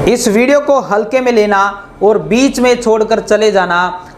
इस वीडियो को हल्के में लेना और बीच में छोड़कर चले जाना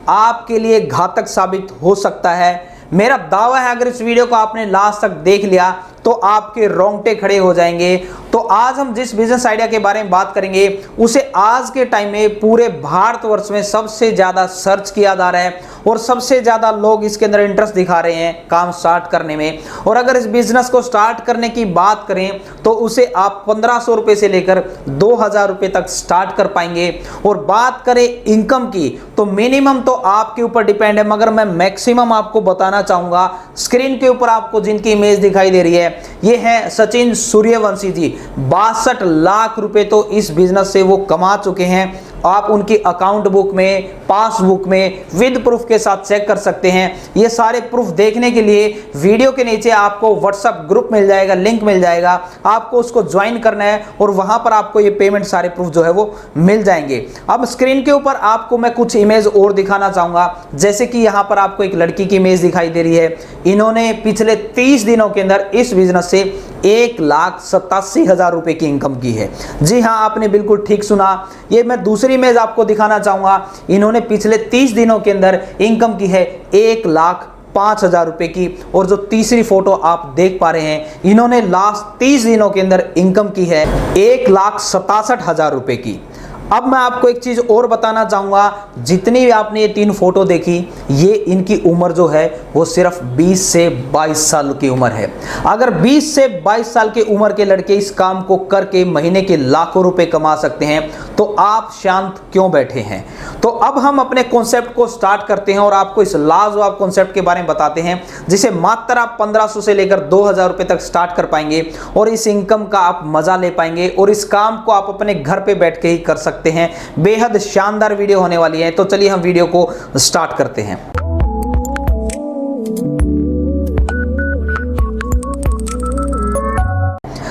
आपके लिए घातक साबित हो सकता है। मेरा दावा है अगर इस वीडियो को आपने लास्ट तक देख लिया तो आपके रोंगटे खड़े हो जाएंगे। तो आज हम जिस बिजनेस आइडिया के बारे में बात करेंगे उसे आज के टाइम में पूरे भारतवर्ष में सबसे ज्यादा सर्च किया जा रहा है और सबसे ज्यादा लोग इसके अंदर इंटरेस्ट दिखा रहे हैं काम स्टार्ट करने में। और अगर इस बिजनेस को स्टार्ट करने की बात करें तो उसे आप 1500 रुपए से लेकर 2000 रुपए तक स्टार्ट कर पाएंगे। और बात करें इनकम की तो मिनिमम तो आपके ऊपर डिपेंड है, मगर मैं मैक्सिमम आपको बताना चाहूंगा। स्क्रीन के ऊपर आपको जिनकी इमेज दिखाई दे रही है ये है सचिन सूर्यवंशी जी। 62 लाख रुपए तो इस बिजनेस से वो कमा चुके हैं। आप उनकी अकाउंट बुक में, पासबुक में विद प्रूफ के साथ चेक कर सकते हैं। ये सारे प्रूफ देखने के लिए वीडियो के नीचे आपको व्हाट्सएप ग्रुप मिल जाएगा, लिंक मिल जाएगा, आपको उसको ज्वाइन करना है और वहां पर आपको ये पेमेंट सारे प्रूफ जो है वो मिल जाएंगे। अब स्क्रीन के ऊपर आपको मैं कुछ इमेज और दिखाना चाहूंगा, जैसे कि यहां पर आपको एक लड़की की इमेज दिखाई दे रही है। इन्होंने पिछले 30 दिनों के अंदर इस बिजनेस से 1,87,000 रुपए की इनकम की है। जी हां, आपने बिल्कुल ठीक सुना। ये मैं दूसरी इमेज आपको दिखाना चाहूंगा। इन्होंने पिछले 30 दिनों के अंदर इनकम की है 1,05,000 रुपए की। और जो तीसरी फोटो आप देख पा रहे हैं, इन्होंने लास्ट 30 दिनों के अंदर इनकम की है 1,67,000 रुपए की। अब मैं आपको एक चीज और बताना चाहूंगा, जितनी भी आपने ये 3 फोटो देखी, ये इनकी उम्र जो है वो सिर्फ 20 से 22 साल की उम्र है। अगर 20 से 22 साल की उम्र के लड़के इस काम को करके महीने के लाखों रुपए कमा सकते हैं तो आप शांत क्यों बैठे हैं। तो अब हम अपने कॉन्सेप्ट को स्टार्ट करते हैं और आपको इस लाजवाब कॉन्सेप्ट के बारे में बताते हैं, जिसे मात्र आप 1500 से लेकर 2000 रुपए तक स्टार्ट कर पाएंगे और इस इनकम का आप मजा ले पाएंगे और इस काम को आप अपने घर पे बैठ के ही कर सकते हैं। बेहद शानदार वीडियो होने वाली है। तो चलिए हम वीडियो को स्टार्ट करते हैं।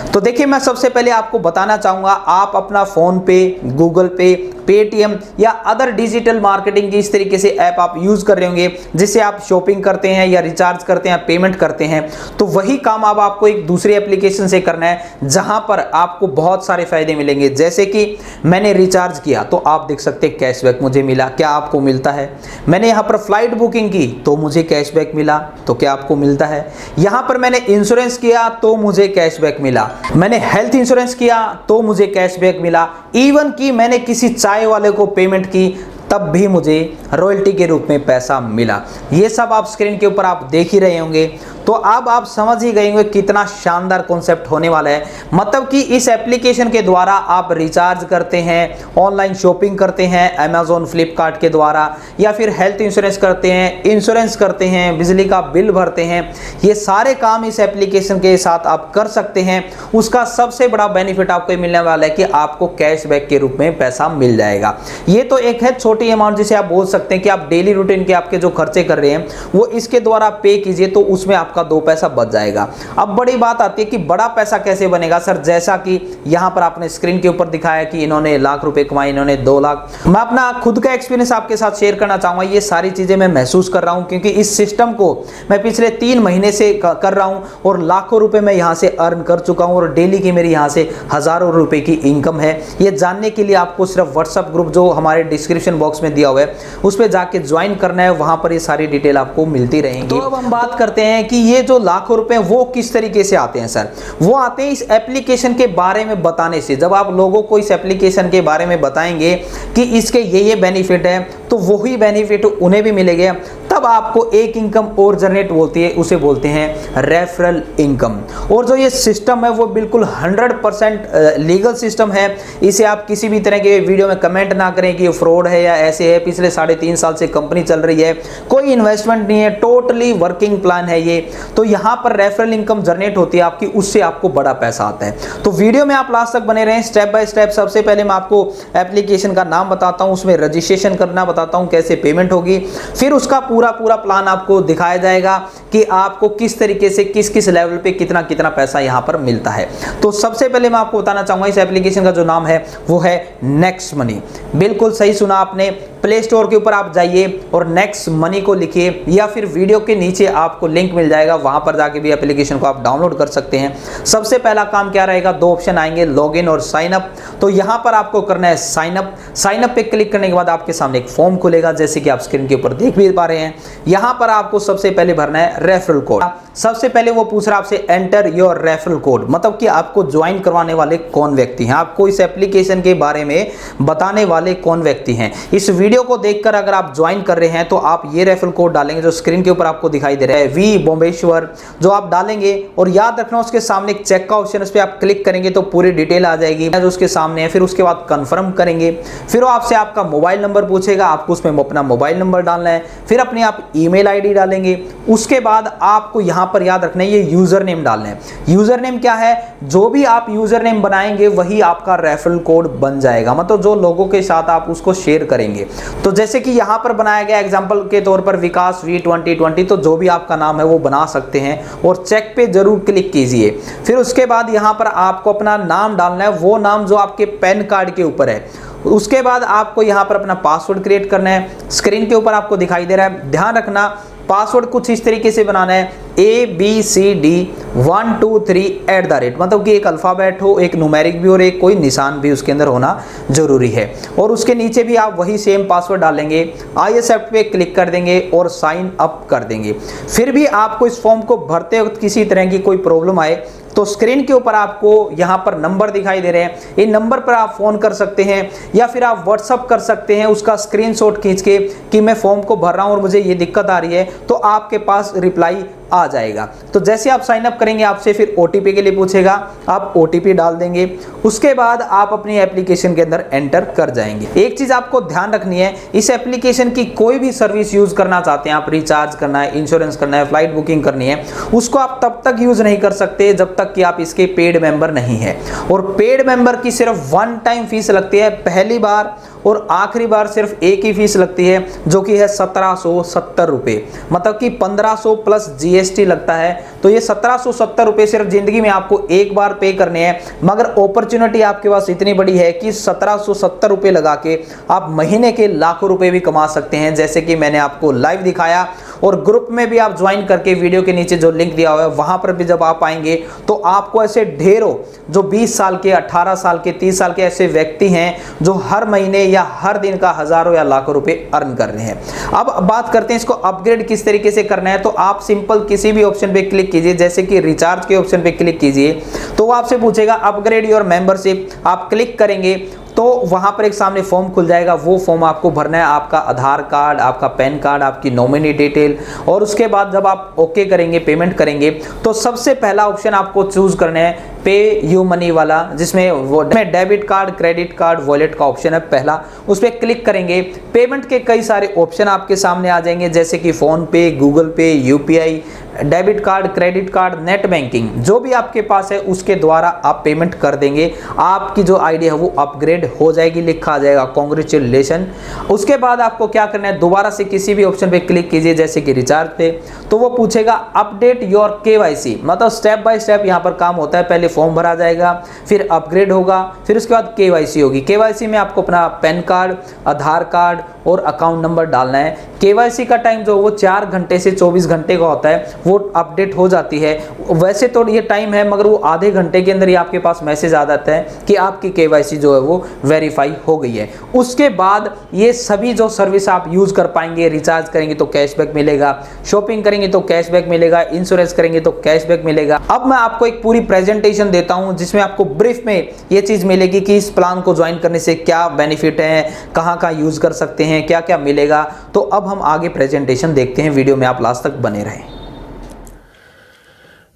तो देखिए, मैं सबसे पहले आपको बताना चाहूंगा, आप अपना फोन पे, गूगल पे, पेटीएम या अदर डिजिटल मार्केटिंग की इस तरीके से ऐप आप यूज कर रहे होंगे जिससे आप शॉपिंग करते हैं या रिचार्ज करते हैं, पेमेंट करते हैं। तो वही काम अब आपको एक दूसरी एप्लीकेशन से करना है जहां पर आपको बहुत सारे फायदे मिलेंगे। जैसे कि मैंने रिचार्ज किया तो आप देख सकते हैं कैशबैक मुझे मिला, क्या आपको मिलता है। मैंने यहां पर फ्लाइट बुकिंग की तो मुझे कैशबैक मिला, तो क्या आपको मिलता है। यहां पर मैंने इंश्योरेंस किया तो मुझे कैशबैक मिला। मैंने हेल्थ इंश्योरेंस किया तो मुझे कैशबैक मिला। इवन कि मैंने किसी चाय वाले को पेमेंट की तब भी मुझे रॉयल्टी के रूप में पैसा मिला। ये सब आप स्क्रीन के ऊपर आप देख ही रहे होंगे। तो अब आप समझ ही गए होंगे कितना शानदार कॉन्सेप्ट होने वाला है। मतलब कि इस एप्लीकेशन के द्वारा आप रिचार्ज करते हैं, ऑनलाइन शॉपिंग करते हैं अमेजोन, फ्लिपकार्ट के द्वारा, या फिर हेल्थ इंश्योरेंस करते हैं, इंश्योरेंस करते हैं, बिजली का बिल भरते हैं। ये सारे काम इस एप्लीकेशन के साथ आप कर सकते हैं। उसका सबसे बड़ा बेनिफिट आपको मिलने वाला है कि आपको कैशबैक के रूप में पैसा मिल जाएगा। ये तो एक है छोटी अमाउंट जिसे आप बोल सकते हैं कि आप डेली रूटीन के आपके जो खर्चे कर रहे हैं वो इसके द्वारा पे कीजिए तो उसमें आपका 2 पैसा बच जाएगा। अब बड़ी बात आती है कि बड़ा पैसा कैसे बनेगा सर। जैसा कि यहां पर आपने स्क्रीन के ऊपर दिखाया कि इन्होंने लाख रुपए कमाए, इन्होंने 2 लाख। मैं अपना खुद का एक्सपीरियंस आपके साथ शेयर करना चाहूंगा। ये सारी चीजें मैं महसूस कर रहा हूं क्योंकि इस सिस्टम को मैं पिछले 3 महीने से कर रहा हूं और लाखों रुपए मैं यहां से अर्न कर चुका हूं और डेली की मेरी यहां से हजारों रुपए की इनकम है। ये जानने के लिए आपको सिर्फ व्हाट्सएप ग्रुप जो हमारे डिस्क्रिप्शन बॉक्स में दिया हुआ है उस पर जाके ज्वाइन करना है, वहां पर ये सारी डिटेल आपको मिलती रहेंगी। तो अब हम बात करते हैं कि ये जो लाखों रुपए वो किस तरीके से आते हैं सर। वो आते हैं इस एप्लीकेशन के बारे में बताने से। जब आप लोगों को इस एप्लीकेशन के बारे में बताएंगे कि इसके ये बेनिफिट है तो वही बेनिफिट उन्हें भी मिलेगा। तब आपको एक इनकम और जनरेट होती है, उसे बोलते हैं रेफरल इनकम। और जो ये सिस्टम है वो बिल्कुल 100% लीगल सिस्टम है। इसे आप किसी भी तरह के वीडियो में कमेंट ना करें कि ये फ्रॉड है या ऐसे है। पिछले 3.5 साल से कंपनी चल रही है, कोई इन्वेस्टमेंट नहीं है, टोटली वर्किंग प्लान है ये। तो यहाँ पर रेफरल इनकम जनरेट होती है आपकी, उससे आपको बड़ा पैसा आता है। तो वीडियो में आप लास्ट तक बने रहें, स्टेप बाय स्टेप। सबसे पहले मैं आपको एप्लीकेशन का नाम बताता हूँ, उसमें रजिस्ट्रेशन करना बताता हूँ, कैसे पेमेंट होगी, फिर उसका पूरा प्लान आपको दिखाया जाएगा कि आपको किस तरीके से किस किस लेवल पे कितना कितना पैसा यहां पर मिलता है। तो सबसे पहले मैं आपको बताना चाहूंगा इस एप्लीकेशन का जो नाम है वो है नेक्स्ट मनी। बिल्कुल सही सुना आपने, प्ले स्टोर के ऊपर आप जाइए और नेक्स्ट मनी को लिखिए, या फिर वीडियो के नीचे आपको लिंक मिल जाएगा, वहां पर जाके भी एप्लीकेशन को आप डाउनलोड कर सकते हैं। सबसे पहला काम क्या रहेगा, दो ऑप्शन आएंगे, लॉगिन और साइन अप। तो यहां पर आपको करना है साइन अप। साइन अप पे क्लिक करने के बाद आपके सामने एक फॉर्म खुलेगा, जैसे कि आप स्क्रीन के ऊपर देख भी पा रहे हैं। यहां पर आपको सबसे पहले भरना है रेफरल कोड। सबसे पहले वो पूछ रहा है आपसे एंटर योर रेफरल कोड, मतलब कि आपको ज्वाइन करवाने वाले कौन व्यक्ति हैं, आपको इस एप्लीकेशन के बारे में बताने वाले कौन व्यक्ति हैं। इस वीडियो को देखकर अगर आप ज्वाइन कर रहे हैं तो आप ये रेफरल कोड डालेंगे जो स्क्रीन के ऊपर आपको दिखाई दे रहा है, वी बोम्बेश्वर, जो आप डालेंगे। और याद रखना उसके सामने एक चेक का ऑप्शन, उस पर आप क्लिक करेंगे तो पूरी डिटेल आ जाएगी जो उसके सामने है। फिर उसके बाद कंफर्म करेंगे, फिर वो आपसे आपका मोबाइल नंबर पूछेगा, आपको उसमें अपना मोबाइल नंबर डालना है, फिर अपने आप ईमेल आईडी डालेंगे। उसके बाद आपको यहां पर याद रखना है ये यूजर नेम डालना है। यूजर नेम क्या है, जो भी आप यूजर नेम बनाएंगे वही आपका रेफरल कोड बन जाएगा, मतलब जो लोगों के साथ आप उसको शेयर करेंगे। तो जैसे कि यहां पर बनाया गया एग्जांपल के तौर पर विकास वी 2020, तो जो भी आपका नाम है वो बना सकते हैं और चेक पे जरूर क्लिक कीजिए। फिर उसके बाद यहां पर आपको अपना नाम डालना है, वो नाम जो आपके पैन कार्ड के ऊपर है। उसके बाद आपको यहां पर अपना पासवर्ड क्रिएट करना है, स्क्रीन के ऊपर आपको दिखाई दे रहा है। ध्यान रखना पासवर्ड कुछ इस तरीके से बनाना है, ABCD123@, मतलब कि एक अल्फाबेट हो, एक न्यूमेरिक भी और एक कोई निशान भी उसके अंदर होना जरूरी है। और उसके नीचे भी आप वही सेम पासवर्ड डालेंगे, आई एक्सेप्ट पे क्लिक कर देंगे और साइन अप कर देंगे। फिर भी आपको इस फॉर्म को भरते वक्त किसी तरह की कोई प्रॉब्लम आए तो स्क्रीन के ऊपर आपको यहां पर नंबर दिखाई दे रहे हैं, इन नंबर पर आप फोन कर सकते हैं या फिर आप व्हाट्सअप कर सकते हैं उसका स्क्रीनशॉट खींच के कि मैं फॉर्म को भर रहा हूं और मुझे ये दिक्कत आ रही है, तो आपके पास रिप्लाई आ जाएगा। तो जैसे आप साइन अप करेंगे आपसे फिर ओटीपी के लिए पूछेगा, आप ओटीपी डाल देंगे। उसके बाद आप अपनी एप्लीकेशन के अंदर एंटर कर जाएंगे। एक चीज आपको ध्यान रखनी है, इस एप्लीकेशन की कोई भी सर्विस यूज करना चाहते हैं आप, रिचार्ज करना है, इंश्योरेंस करना है, फ्लाइट बुकिंग करनी है, उसको आप तब तक यूज नहीं कर सकते जब तक कि आप इसके पेड मेंबर नहीं है। और पेड मेंबर की सिर्फ वन टाइम फीस लगती है, पहली बार और आखिरी बार सिर्फ एक ही फीस लगती है, जो कि है 1770 रुपए, मतलब कि 1500 प्लस जीएसटी लगता है। तो ये 1770 रुपए सिर्फ जिंदगी में आपको एक बार पे करने हैं, मगर अपॉर्चुनिटी आपके पास इतनी बड़ी है कि 1770 रुपए लगा के आप महीने के लाखों रुपए भी कमा सकते हैं, जैसे कि मैंने आपको लाइव दिखाया। और ग्रुप में भी आप ज्वाइन करके वीडियो के नीचे जो लिंक दिया हुआ है वहां पर भी जब आप आएंगे तो आपको ऐसे ढेरों जो 20 साल के, 18 साल के, 30 साल के ऐसे व्यक्ति हैं जो हर महीने या हर दिन का हजारों या लाखों रुपए अर्न कर रहे हैं। अब बात करते हैं इसको अपग्रेड किस तरीके से करना है। तो आप सिंपल किसी भी ऑप्शन पे क्लिक कीजिए, जैसे कि रिचार्ज के ऑप्शन पे क्लिक कीजिए, तो वो आपसे पूछेगा अपग्रेड योर मेंबरशिप। आप क्लिक करेंगे तो वहां पर एक सामने फॉर्म खुल जाएगा, वो फॉर्म आपको भरना है, आपका आधार कार्ड, आपका पैन कार्ड, आपकी नॉमिनी डिटेल। और उसके बाद जब आप ओके करेंगे, पेमेंट करेंगे, तो सबसे पहला ऑप्शन आपको चूज करना है पे यू मनी वाला, जिसमें वो debit card, credit card, wallet का ऑप्शन है पहला, उस पर क्लिक करेंगे। पेमेंट के कई सारे ऑप्शन आपके सामने आ जाएंगे, जैसे कि फोन पे, गूगल पे, UPI, debit card, credit card, net banking, जो भी आपके पास है उसके द्वारा आप पेमेंट कर देंगे। आपकी जो आईडी है वो अपग्रेड हो जाएगी, लिखा आ जाएगा कांग्रेचुलेशन। उसके बाद आपको क्या करना है, दोबारा से किसी भी ऑप्शन पे क्लिक कीजिए, जैसे कि रिचार्ज पे, तो वो पूछेगा अपडेट योर केवाईसी, मतलब स्टेप बाय स्टेप यहाँ पर काम होता है। पहले फॉर्म भरा जाएगा, फिर अपग्रेड होगा, फिर उसके बाद केवाईसी होगी। केवाईसी में आपको अपना पैन कार्ड, आधार कार्ड और अकाउंट नंबर डालना है। केवाईसी का टाइम जो वो 4 घंटे से 24 घंटे का होता है, वो अपडेट हो जाती है। वैसे तो ये टाइम है, मगर वो आधे घंटे के अंदर ही आपके पास मैसेज आ जाता है कि आपकी केवाईसी जो है वो वेरीफाई हो गई है। उसके बाद ये सभी जो सर्विस आप यूज कर पाएंगे, रिचार्ज करेंगे तो कैशबैक मिलेगा, शॉपिंग करेंगे तो कैशबैक मिलेगा, इंश्योरेंस करेंगे तो कैशबैक मिलेगा। अब मैं आपको एक पूरी प्रेजेंटेशन देता हूं जिसमें आपको ब्रीफ में ये चीज मिलेगी कि इस प्लान को ज्वाइन करने से क्या बेनिफिट है, कहां यूज कर सकते हैं, क्या क्या मिलेगा। तो अब हम आगे प्रेजेंटेशन देखते हैं, वीडियो में आप लास्ट तक बने रहें।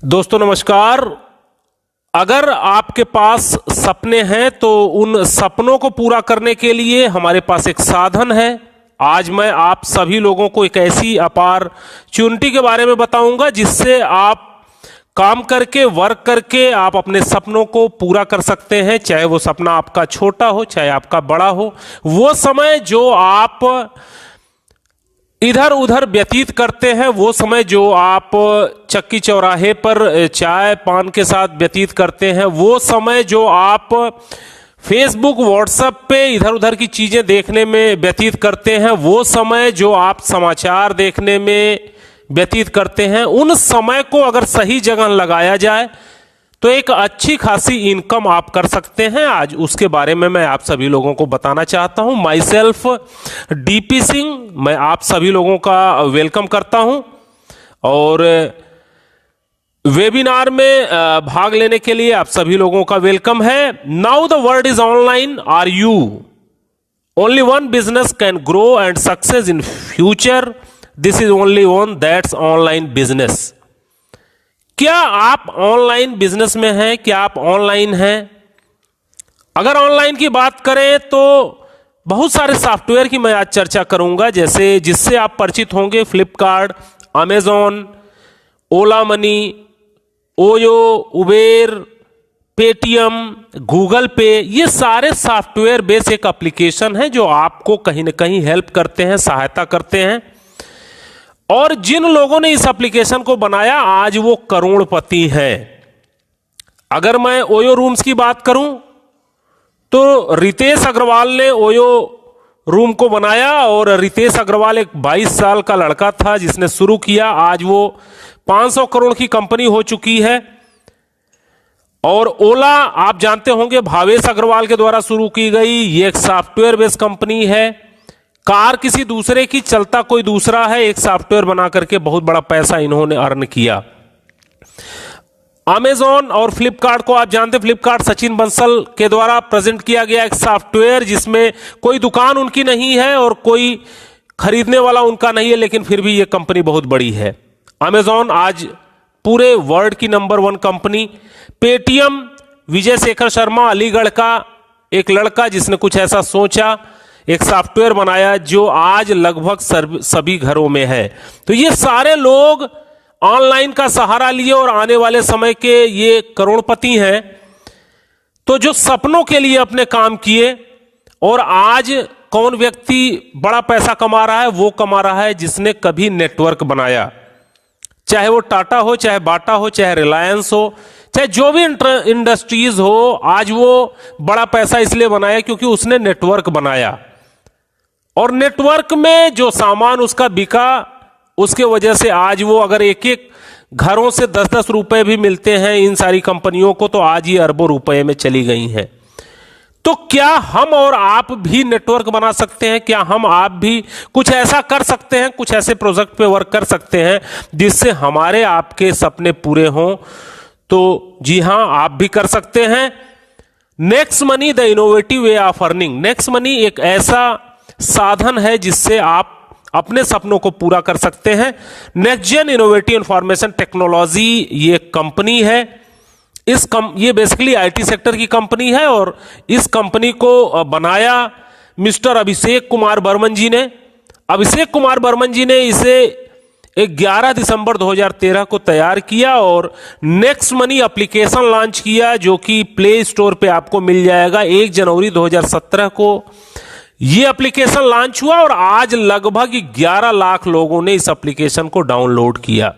दोस्तों नमस्कार। अगर आपके पास सपने हैं तो उन सपनों को पूरा करने के लिए हमारे पास एक साधन है। आज मैं आप सभी लोगों को एक ऐसी अपॉर्चुनिटी के बारे में बताऊंगा जिससे आप काम करके, वर्क करके आप अपने सपनों को पूरा कर सकते हैं। चाहे वो सपना आपका छोटा हो, चाहे आपका बड़ा हो। वो समय जो आप इधर उधर व्यतीत करते हैं, वो समय जो आप चक्की चौराहे पर चाय पान के साथ व्यतीत करते हैं, वो समय जो आप फेसबुक व्हाट्सएप पे इधर उधर की चीजें देखने में व्यतीत करते हैं, वो समय जो आप समाचार देखने में व्यतीत करते हैं, उन समय को अगर सही जगह लगाया जाए तो एक अच्छी खासी इनकम आप कर सकते हैं। आज उसके बारे में मैं आप सभी लोगों को बताना चाहता हूं। माई सेल्फ डीपी सिंह, मैं आप सभी लोगों का वेलकम करता हूं और वेबिनार में भाग लेने के लिए आप सभी लोगों का वेलकम है। Now the world is online, are you? Only one business can grow and success in future, this is only one, that's online business. क्या आप ऑनलाइन बिजनेस में हैं? क्या आप ऑनलाइन हैं? अगर ऑनलाइन की बात करें तो बहुत सारे सॉफ्टवेयर की मैं आज चर्चा करूंगा, जैसे जिससे आप परिचित होंगे, Flipkart, Amazon, Ola Money, OYO, Uber, Paytm, Google Pay, ये सारे सॉफ्टवेयर बेस एक एप्लीकेशन है जो आपको कहीं ना कहीं हेल्प करते हैं, सहायता करते हैं। और जिन लोगों ने इस एप्लीकेशन को बनाया आज वो करोड़पति हैं। अगर मैं ओयो रूम्स की बात करूं तो रितेश अग्रवाल ने ओयो रूम को बनाया और रितेश अग्रवाल एक 22 साल का लड़का था जिसने शुरू किया। आज वो 500 करोड़ की कंपनी हो चुकी है। और ओला आप जानते होंगे भावेश अग्रवाल के द्वारा शुरू की गई, ये एक सॉफ्टवेयर बेस्ड कंपनी है। कार किसी दूसरे की, चलता कोई दूसरा है, एक सॉफ्टवेयर बना करके बहुत बड़ा पैसा इन्होंने अर्न किया। अमेजॉन और फ्लिपकार्ट को आप जानते हैं, फ्लिपकार्ट सचिन बंसल के द्वारा प्रेजेंट किया गया एक सॉफ्टवेयर जिसमें कोई दुकान उनकी नहीं है और कोई खरीदने वाला उनका नहीं है, लेकिन फिर भी यह कंपनी बहुत बड़ी है। अमेजॉन आज पूरे वर्ल्ड की number 1 company. Paytm, Vijay Shekhar Sharma, Aligarh का एक लड़का जिसने कुछ ऐसा सोचा, एक सॉफ्टवेयर बनाया जो आज लगभग सभी घरों में है। तो ये सारे लोग ऑनलाइन का सहारा लिए और आने वाले समय के ये करोड़पति हैं। तो जो सपनों के लिए अपने काम किए, और आज कौन व्यक्ति बड़ा पैसा कमा रहा है? वो कमा रहा है जिसने कभी नेटवर्क बनाया, चाहे वो टाटा हो, चाहे बाटा हो, चाहे रिलायंस हो, चाहे जो भी इंडस्ट्रीज हो। आज वो बड़ा पैसा इसलिए बनाया क्योंकि उसने नेटवर्क बनाया, और नेटवर्क में जो सामान उसका बिका, उसके वजह से आज वो अगर एक एक घरों से 10-10 रुपए भी मिलते हैं इन सारी कंपनियों को, तो आज ये अरबों रुपए में चली गई हैं। तो क्या हम और आप भी नेटवर्क बना सकते हैं? क्या हम आप भी कुछ ऐसा कर सकते हैं, कुछ ऐसे प्रोजेक्ट पे वर्क कर सकते हैं जिससे हमारे आपके सपने पूरे हों? तो जी हां, आप भी कर सकते हैं। Next money, the innovative way of earning. Next money एक ऐसा साधन है जिससे आप अपने सपनों को पूरा कर सकते हैं। Next gen innovative information technology ये कंपनी है। ये बेसिकली आईटी सेक्टर की कंपनी है और इस कंपनी को बनाया मिस्टर अभिषेक कुमार बर्मन जी ने। अभिषेक कुमार बर्मन जी ने इसे 11 दिसंबर 2013 को तैयार किया और नेक्स्ट मनी एप्लीकेशन लॉन्च किया, जो कि प्ले स्टोर पे आपको मिल जाएगा। 1 जनवरी 2017 को ये एप्लीकेशन लॉन्च हुआ और आज लगभग 11 लाख लोगों ने इस एप्लीकेशन को डाउनलोड किया।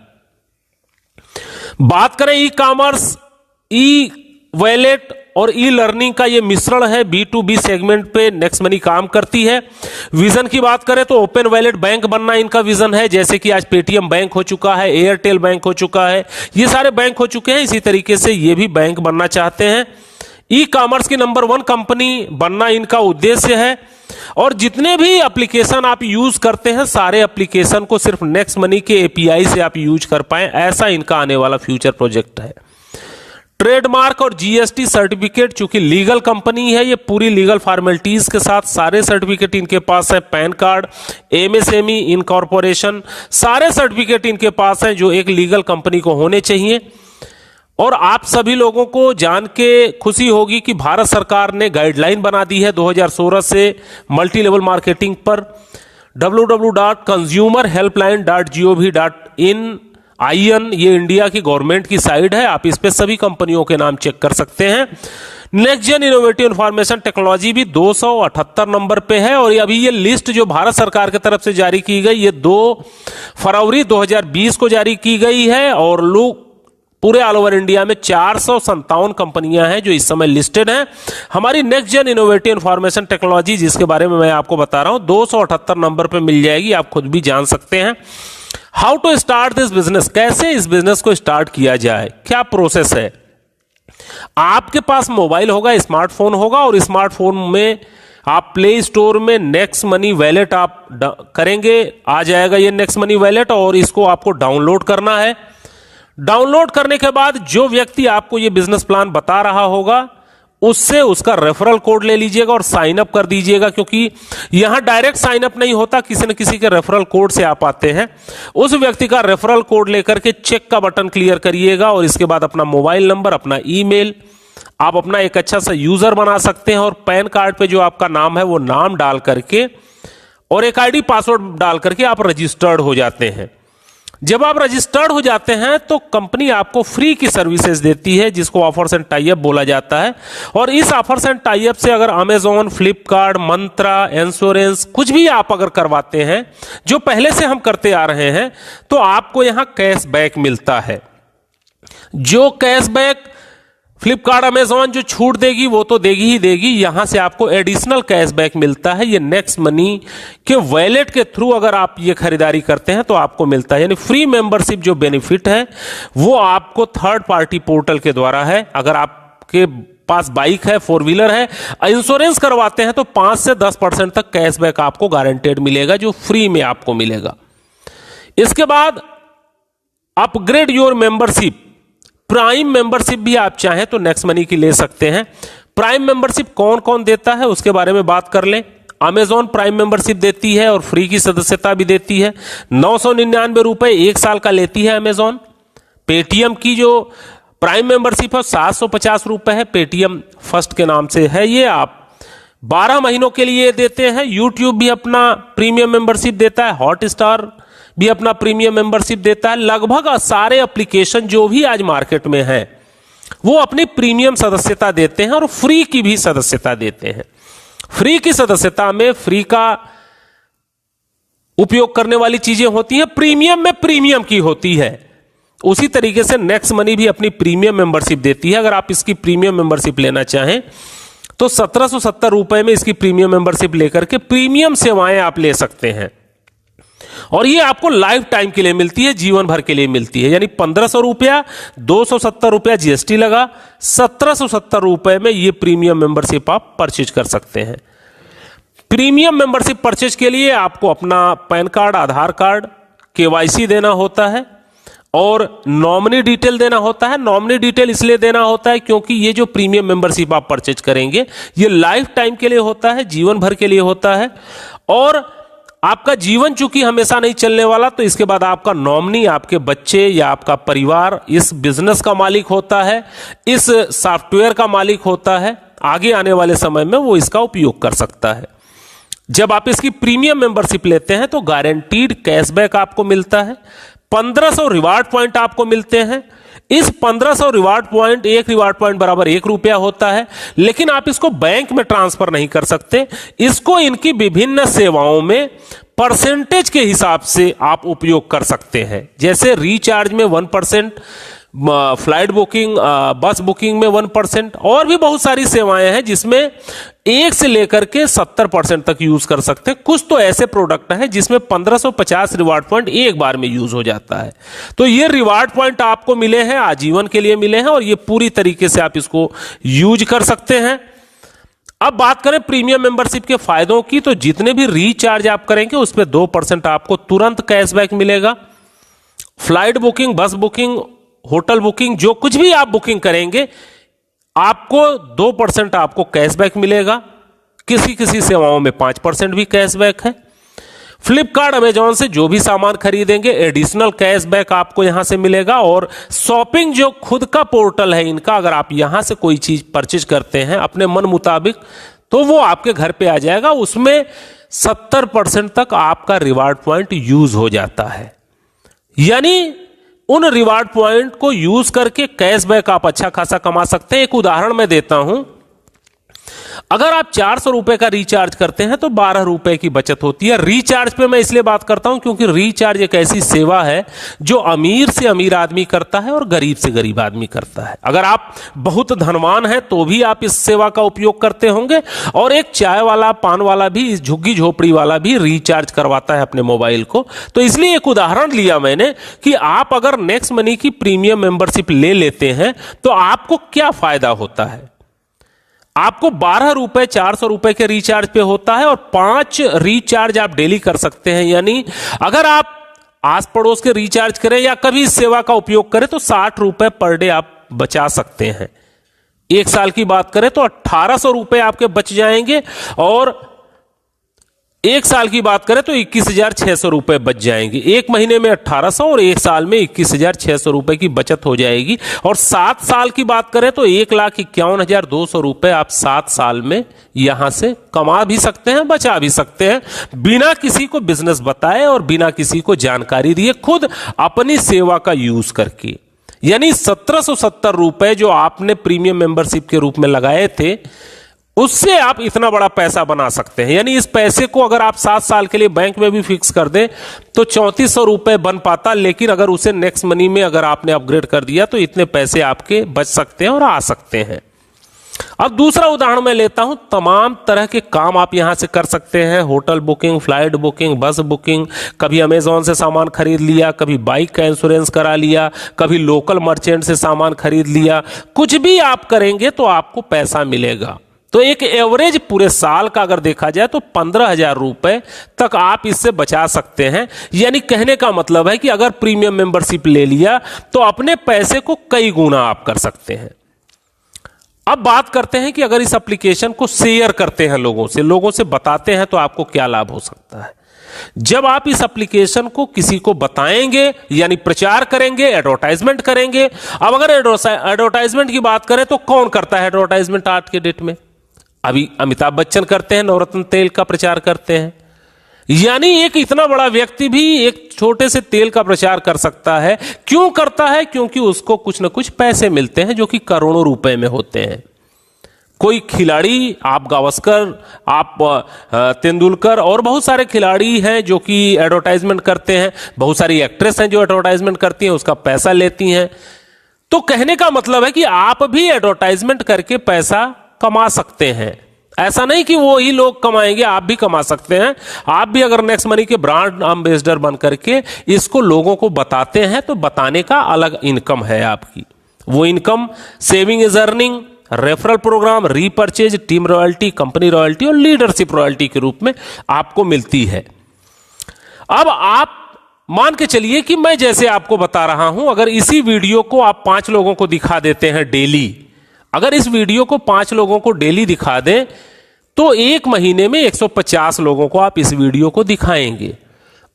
बात करें ई कॉमर्स, ई वॉलेट और ई लर्निंग का ये मिश्रण है। B2B सेगमेंट पे नेक्स्ट मनी काम करती है। विजन की बात करें तो ओपन वॉलेट बैंक बनना इनका विजन है, जैसे कि आज पेटीएम बैंक हो चुका है, एयरटेल बैंक हो चुका है, ये सारे बैंक हो चुके हैं। इसी तरीके से ये भी बैंक बनना चाहते हैं। ई कॉमर्स की नंबर 1 कंपनी बनना इनका उद्देश्य है। और जितने भी एप्लीकेशन आप यूज करते हैं, सारे एप्लीकेशन को सिर्फ नेक्स्ट मनी के एपीआई से आप यूज कर पाएं, ऐसा इनका आने वाला फ्यूचर प्रोजेक्ट है। ट्रेडमार्क और जीएसटी सर्टिफिकेट, चूंकि लीगल कंपनी है, ये पूरी लीगल फॉर्मेलिटीज के साथ सारे सर्टिफिकेट इनके पास है। पैन कार्ड, एमएसएमई, इनकॉर्पोरेशन, सारे सर्टिफिकेट इनके पास हैं जो एक लीगल कंपनी को होने चाहिए। और आप सभी लोगों को जान के खुशी होगी कि भारत सरकार ने गाइडलाइन बना दी है 2016 से मल्टी लेवल मार्केटिंग पर। www.consumerhelpline.gov.in ये इंडिया की गवर्नमेंट की साइट है, आप इस पे सभी कंपनियों के नाम चेक कर सकते हैं। Next gen innovative information technology भी 278 नंबर पे है। और अभी ये लिस्ट जो भारत सरकार की तरफ से जारी की गई, ये 2 फरवरी 2020 को जारी की गई है और लोग पूरे ऑल ओवर इंडिया में 457 कंपनियां हैं जो इस समय लिस्टेड हैं। हमारी next gen innovative information technology, जिसके बारे में मैं आपको बता रहा हूं, 278 नंबर पे मिल जाएगी, आप खुद भी जान सकते हैं। How to start this business, कैसे इस बिजनेस को स्टार्ट किया जाए, क्या प्रोसेस है। आपके पास मोबाइल होगा, स्मार्टफोन होगा, और स्मार्टफोन में आप प्ले स्टोर में नेक्स्ट मनी वैलेट आप करेंगे, आ जाएगा ये नेक्स्ट मनी वैलेट, और इसको आपको डाउनलोड करना है। डाउनलोड करने के बाद जो व्यक्ति आपको ये बिजनेस प्लान बता रहा होगा उससे उसका रेफरल कोड ले लीजिएगा और साइन अप कर दीजिएगा, क्योंकि यहां डायरेक्ट साइन अप नहीं होता, किसी न किसी के रेफरल कोड से आप आते हैं। उस व्यक्ति का रेफरल कोड लेकर के चेक का बटन क्लियर करिएगा, और इसके बाद अपना मोबाइल नंबर, अपना ईमेल, आप अपना एक अच्छा सा यूजर बना सकते हैं, और पैन कार्ड पे जो आपका नाम है वो नाम डाल करके और एक आईडी पासवर्ड डाल करके आप रजिस्टर्ड हो जाते हैं। जब आप रजिस्टर्ड हो जाते हैं तो कंपनी आपको फ्री की सर्विसेज देती है, जिसको ऑफर्स एंड टाई अप बोला जाता है। और इस ऑफर्स एंड टाई अप से अगर अमेजॉन, फ्लिपकार्ट, मंत्रा, इंश्योरेंस कुछ भी आप अगर करवाते हैं, जो पहले से हम करते आ रहे हैं, तो आपको यहां कैशबैक मिलता है। जो कैशबैक फ्लिपकार्ट, अमेजॉन जो छूट देगी वो तो देगी ही देगी, यहां से आपको एडिशनल कैशबैक मिलता है। ये नेक्स्ट मनी के वॉलेट के थ्रू अगर आप ये खरीदारी करते हैं तो आपको मिलता है। यानी फ्री मेंबरशिप जो बेनिफिट है वो आपको थर्ड पार्टी पोर्टल के द्वारा है। अगर आपके पास बाइक है, फोर व्हीलर है, इंश्योरेंस करवाते हैं, तो 5 से 10% तक कैशबैक आपको गारंटेड मिलेगा, जो फ्री में आपको मिलेगा। इसके बाद upgrade your membership, prime membership भी आप चाहें तो नेक्स्ट मनी की ले सकते हैं। प्राइम मेंबरशिप कौन कौन देता है उसके बारे में बात कर लें। अमेजॉन प्राइम मेंबरशिप देती है और फ्री की सदस्यता भी देती है। 999 रुपए 1 साल का लेती है अमेजॉन। पेटीएम की जो प्राइम मेंबरशिप है 750 रुपए है, पेटीएम फर्स्ट के नाम से है, ये आप 12 महीनों के लिए देते हैं। यूट्यूब भी अपना प्रीमियम मेंबरशिप देता है, हॉटस्टार भी अपना प्रीमियम मेंबरशिप देता है। लगभग सारे एप्लीकेशन जो भी आज मार्केट में हैं वो अपनी प्रीमियम सदस्यता देते हैं और फ्री की भी सदस्यता देते हैं। फ्री की सदस्यता में फ्री का उपयोग करने वाली चीजें होती हैं, प्रीमियम में प्रीमियम की होती है। उसी तरीके से नेक्स्ट मनी भी अपनी प्रीमियम मेंबरशिप देती है। अगर आप इसकी प्रीमियम मेंबरशिप लेना चाहें तो 1770 रुपए में इसकी प्रीमियम मेंबरशिप लेकर के प्रीमियम सेवाएं आप ले सकते हैं, और ये आपको लाइफ टाइम के लिए मिलती है, जीवन भर के लिए मिलती है। यानी 1500 रुपया, 270 रुपया जीएसटी लगा, 1770 रुपए में ये प्रीमियम मेंबरशिप आप परचेज कर सकते हैं। प्रीमियम मेंबरशिप परचेज के लिए आपको अपना पैन कार्ड, आधार कार्ड, केवाईसी देना होता है और नॉमिनी डिटेल देना होता है। नॉमिनी डिटेल इसलिए देना होता है क्योंकि ये जो प्रीमियम मेंबरशिप आप परचेज करेंगे ये लाइफ टाइम के लिए होता है, जीवन भर के लिए होता है। और आपका जीवन चूंकि हमेशा नहीं चलने वाला, तो इसके बाद आपका नॉमिनी, आपके बच्चे या आपका परिवार इस बिजनेस का मालिक होता है, इस सॉफ्टवेयर का मालिक होता है। आगे आने वाले समय में वो इसका उपयोग कर सकता है। जब आप इसकी प्रीमियम मेंबरशिप लेते हैं तो गारंटीड कैशबैक आपको मिलता है। 1500 रिवार्ड पॉइंट आपको मिलते हैं। इस 1500 रिवार्ड पॉइंट, एक रिवार्ड पॉइंट बराबर 1 रुपया होता है, लेकिन आप इसको बैंक में ट्रांसफर नहीं कर सकते। इसको इनकी विभिन्न सेवाओं में परसेंटेज के हिसाब से आप उपयोग कर सकते हैं। जैसे रिचार्ज में 1%, फ्लाइट बुकिंग, बस बुकिंग में 1%, और भी बहुत सारी सेवाएं हैं जिसमें 1 से लेकर के 70% तक यूज कर सकते हैं। कुछ तो ऐसे प्रोडक्ट हैं जिसमें 1550 रिवार्ड पॉइंट एक बार में यूज हो जाता है। तो ये रिवार्ड पॉइंट आपको मिले हैं, आजीवन के लिए मिले हैं, और ये पूरी तरीके से आप इसको यूज कर सकते हैं। अब बात करें प्रीमियम मेंबरशिप के फायदों की, तो जितने भी रिचार्ज आप करेंगे उस पर 2% आपको तुरंत कैशबैक मिलेगा। फ्लाइट बुकिंग, बस बुकिंग, होटल बुकिंग, जो कुछ भी आप बुकिंग करेंगे आपको 2% आपको कैशबैक मिलेगा। किसी किसी सेवाओं में 5% भी कैशबैक है। फ्लिपकार्ट, अमेजॉन से जो भी सामान खरीदेंगे एडिशनल कैशबैक आपको यहां से मिलेगा। और शॉपिंग जो खुद का पोर्टल है इनका, अगर आप यहां से कोई चीज परचेज करते हैं अपने मन मुताबिक तो वो आपके घर पे आ जाएगा। उसमें 70% तक आपका रिवार्ड पॉइंट यूज हो जाता है। यानी उन रिवार्ड पॉइंट को यूज करके कैशबैक आप अच्छा खासा कमा सकते हैं। एक उदाहरण मैं देता हूं। अगर आप 400 रुपए का रिचार्ज करते हैं तो 12 रुपए की बचत होती है। रिचार्ज पे मैं इसलिए बात करता हूं क्योंकि रिचार्ज एक ऐसी सेवा है जो अमीर से अमीर आदमी करता है और गरीब से गरीब आदमी करता है। अगर आप बहुत धनवान हैं तो भी आप इस सेवा का उपयोग करते होंगे, और एक चाय वाला, पान वाला भी, झुग्गी झोपड़ी वाला भी रिचार्ज करवाता है अपने मोबाइल को। तो इसलिए एक उदाहरण लिया मैंने कि आप अगर नेक्स्ट मनी की प्रीमियम मेंबरशिप ले लेते हैं तो आपको क्या फायदा होता है। आपको 12 रुपए 400 रुपए के रिचार्ज पे होता है और 5 रिचार्ज आप डेली कर सकते हैं। यानी अगर आप आस पड़ोस के रिचार्ज करें या कभी इस सेवा का उपयोग करें तो 60 रुपए पर डे आप बचा सकते हैं। एक साल की बात करें तो 1800 रुपए आपके बच जाएंगे, और एक साल की बात करें तो 21,600 रुपए बच जाएंगे। एक महीने में 1800 और एक साल में 21,600 रुपए की बचत हो जाएगी। और 7 साल की बात करें तो 1,51,200 रुपए आप 7 साल में यहां से कमा भी सकते हैं, बचा भी सकते हैं, बिना किसी को बिजनेस बताए और बिना किसी को जानकारी दिए, खुद अपनी सेवा का यूज करके। यानी 1770 रुपए जो आपने प्रीमियम मेंबरशिप के रूप में लगाए थे, उससे आप इतना बड़ा पैसा बना सकते हैं। यानी इस पैसे को अगर आप 7 साल के लिए बैंक में भी फिक्स कर दें तो 3400 रुपए बन पाता, लेकिन अगर उसे नेक्स्ट मनी में अगर आपने अपग्रेड कर दिया तो इतने पैसे आपके बच सकते हैं और आ सकते हैं। अब दूसरा उदाहरण मैं लेता हूं। तमाम तरह के काम आप यहां से कर सकते हैं। होटल बुकिंग, फ्लाइट बुकिंग, बस बुकिंग, कभी अमेजॉन से सामान खरीद लिया, कभी बाइक का इंश्योरेंस करा लिया, कभी लोकल मर्चेंट से सामान खरीद लिया। कुछ भी आप करेंगे तो आपको पैसा मिलेगा। तो एक एवरेज पूरे साल का अगर देखा जाए तो 15,000 रुपए तक आप इससे बचा सकते हैं। यानी कहने का मतलब है कि अगर प्रीमियम मेंबरशिप ले लिया तो अपने पैसे को कई गुना आप कर सकते हैं। अब बात करते हैं कि अगर इस एप्लीकेशन को शेयर करते हैं लोगों से बताते हैं तो आपको क्या लाभ हो सकता है। जब आप इस एप्लीकेशन को किसी को बताएंगे, यानी प्रचार करेंगे, एडवर्टाइजमेंट करेंगे। अब अगर एडवर्टाइजमेंट की बात करें तो कौन करता है एडवर्टाइजमेंट आज के डेट में? अभी अमिताभ बच्चन करते हैं, नवरत्न तेल का प्रचार करते हैं। यानी एक इतना बड़ा व्यक्ति भी एक छोटे से तेल का प्रचार कर सकता है। क्यों करता है? क्योंकि उसको कुछ ना कुछ पैसे मिलते हैं जो कि करोड़ों रुपए में होते हैं। कोई खिलाड़ी, आप गावस्कर, आप तेंदुलकर और बहुत सारे खिलाड़ी हैं जो कि एडवर्टाइजमेंट करते हैं। बहुत सारी एक्ट्रेस हैं जो एडवर्टाइजमेंट करती हैं, उसका पैसा लेती हैं। तो कहने का मतलब है कि आप भी एडवर्टाइजमेंट करके पैसा कमा सकते हैं। ऐसा नहीं कि वो ही लोग कमाएंगे, आप भी कमा सकते हैं। आप भी अगर नेक्स्ट मनी के ब्रांड एम्बेसडर बन करके इसको लोगों को बताते हैं तो बताने का अलग इनकम है आपकी। वो income saving is earning, referral programme, repurchase, team royalty, company royalty और लीडरशिप रॉयल्टी के रूप में आपको मिलती है। अब आप मान के चलिए कि मैं जैसे आपको बता रहा हूं, अगर इसी वीडियो को आप 5 लोगों को दिखा देते हैं डेली, अगर इस वीडियो को 5 लोगों को डेली दिखा दें तो एक महीने में 150 लोगों को आप इस वीडियो को दिखाएंगे।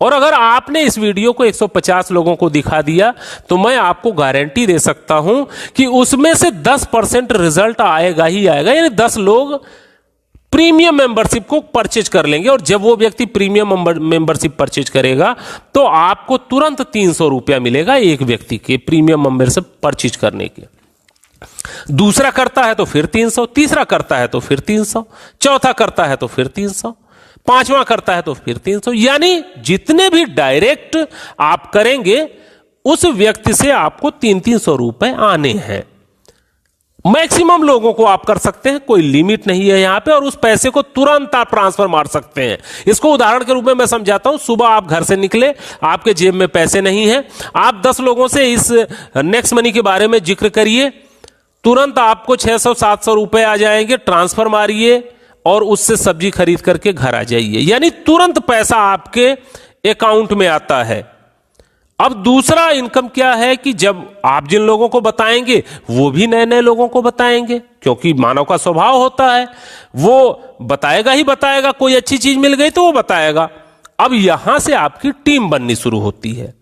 और अगर आपने इस वीडियो को 150 लोगों को दिखा दिया तो मैं आपको गारंटी दे सकता हूं कि उसमें से 10% रिजल्ट आएगा ही आएगा। यानी 10 लोग प्रीमियम मेंबरशिप को परचेज कर लेंगे। और जब वो व्यक्ति प्रीमियम मेंबरशिप परचेज करेगा तो आपको तुरंत 300 रुपया मिलेगा एक व्यक्ति के प्रीमियम मेंबरशिप परचेज करने के। दूसरा करता है तो फिर 300, तीसरा करता है तो फिर 300, चौथा करता है तो फिर 300, पांचवा करता है तो फिर 300। यानी जितने भी डायरेक्ट आप करेंगे उस व्यक्ति से आपको 300-300 रुपए आने हैं। मैक्सिमम लोगों को आप कर सकते हैं, कोई लिमिट नहीं है यहां पे, और उस पैसे को तुरंत आप ट्रांसफर मार सकते हैं। इसको उदाहरण के रूप में मैं समझाता हूं। सुबह आप घर से निकले, आपके जेब में पैसे नहीं है, आप 10 लोगों से इस नेक्स्ट मनी के बारे में जिक्र करिए, तुरंत आपको 600-700 रुपए आ जाएंगे। ट्रांसफर मारिए और उससे सब्जी खरीद करके घर आ जाइए। यानी तुरंत पैसा आपके अकाउंट में आता है। अब दूसरा इनकम क्या है कि जब आप जिन लोगों को बताएंगे वो भी नए नए लोगों को बताएंगे, क्योंकि मानव का स्वभाव होता है, वो बताएगा ही बताएगा। कोई अच्छी चीज मिल गई तो वो बताएगा। अब यहां से आपकी टीम बननी शुरू होती है।